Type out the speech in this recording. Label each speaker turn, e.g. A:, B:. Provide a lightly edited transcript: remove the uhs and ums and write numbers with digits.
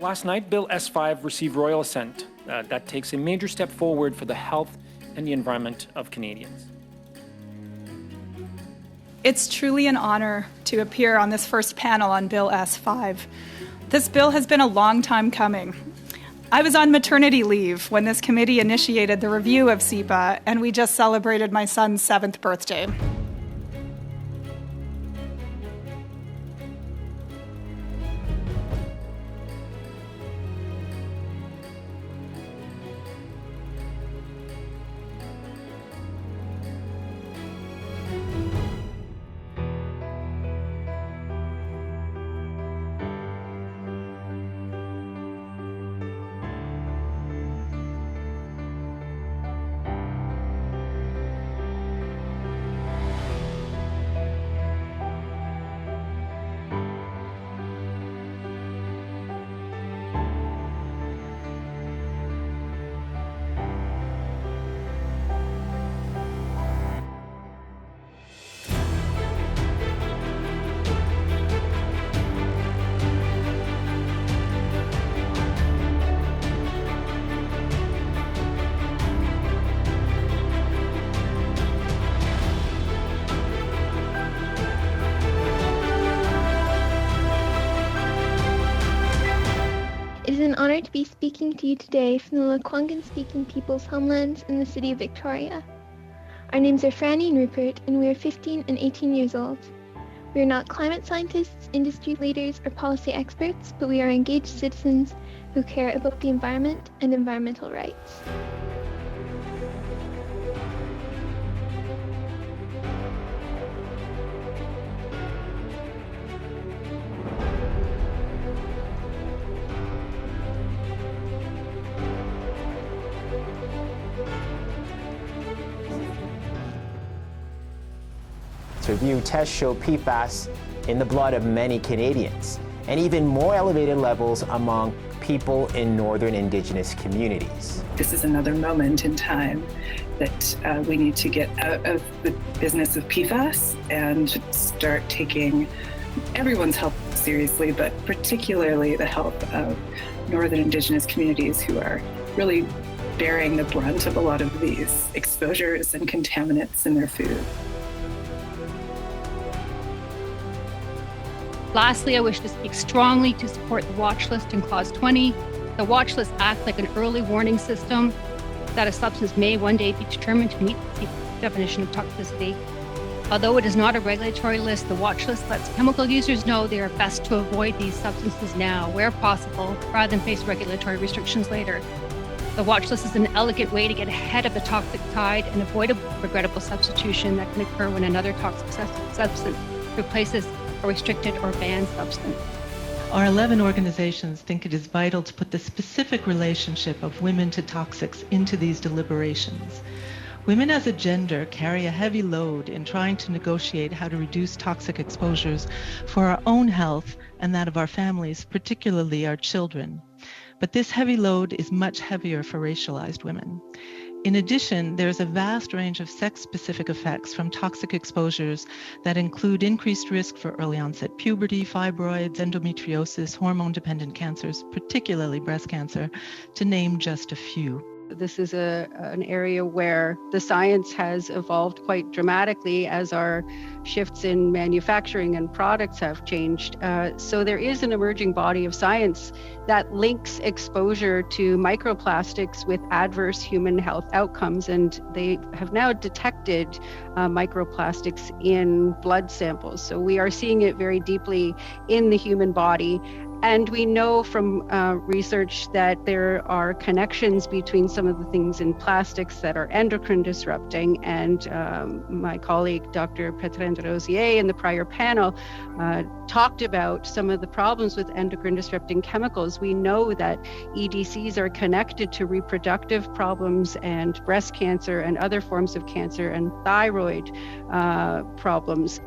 A: Last night, Bill S-5 received Royal Assent. That takes a major step forward for the health and the environment of Canadians.
B: It's truly an honor to appear on this first panel on Bill S-5. This bill has been a long time coming. I was on maternity leave when this committee initiated the review of CEPA, and we just celebrated my son's 7th birthday.
C: It is an honor to be speaking to you today from the Lekwungen-speaking people's homelands in the city of Victoria. Our names are Franny and Rupert, and we are 15 and 18 years old. We are not climate scientists, industry leaders, or policy experts, but we are engaged citizens who care about the environment and environmental rights.
D: Review tests show PFAS in the blood of many Canadians, and even more elevated levels among people in northern Indigenous communities.
E: This is another moment in time that we need to get out of the business of PFAS and start taking everyone's health seriously, but particularly the health of northern Indigenous communities who are really bearing the brunt of a lot of these exposures and contaminants in their food.
F: Lastly, I wish to speak strongly to support the watch list in Clause 20. The watch list acts like an early warning system that a substance may one day be determined to meet the definition of toxicity. Although it is not a regulatory list, the watch list lets chemical users know they are best to avoid these substances now, where possible, rather than face regulatory restrictions later. The watch list is an elegant way to get ahead of the toxic tide and avoid a regrettable substitution that can occur when another toxic substance replaces a restricted or banned substance.
G: Our 11 organizations think it is vital to put the specific relationship of women to toxics into these deliberations. Women as a gender carry a heavy load in trying to negotiate how to reduce toxic exposures for our own health and that of our families, particularly our children. But this heavy load is much heavier for racialized women. In addition, there's a vast range of sex-specific effects from toxic exposures that include increased risk for early onset puberty, fibroids, endometriosis, hormone-dependent cancers, particularly breast cancer, to name just a few.
H: This is an area where the science has evolved quite dramatically as our shifts in manufacturing and products have changed. So there is an emerging body of science that links exposure to microplastics with adverse human health outcomes. And they have now detected microplastics in blood samples. So we are seeing it very deeply in the human body. And we know from research that there are connections between some of the things in plastics that are endocrine disrupting. And my colleague, Dr. Petrine Rosier, in the prior panel, talked about some of the problems with endocrine disrupting chemicals. We know that EDCs are connected to reproductive problems and breast cancer and other forms of cancer and thyroid problems.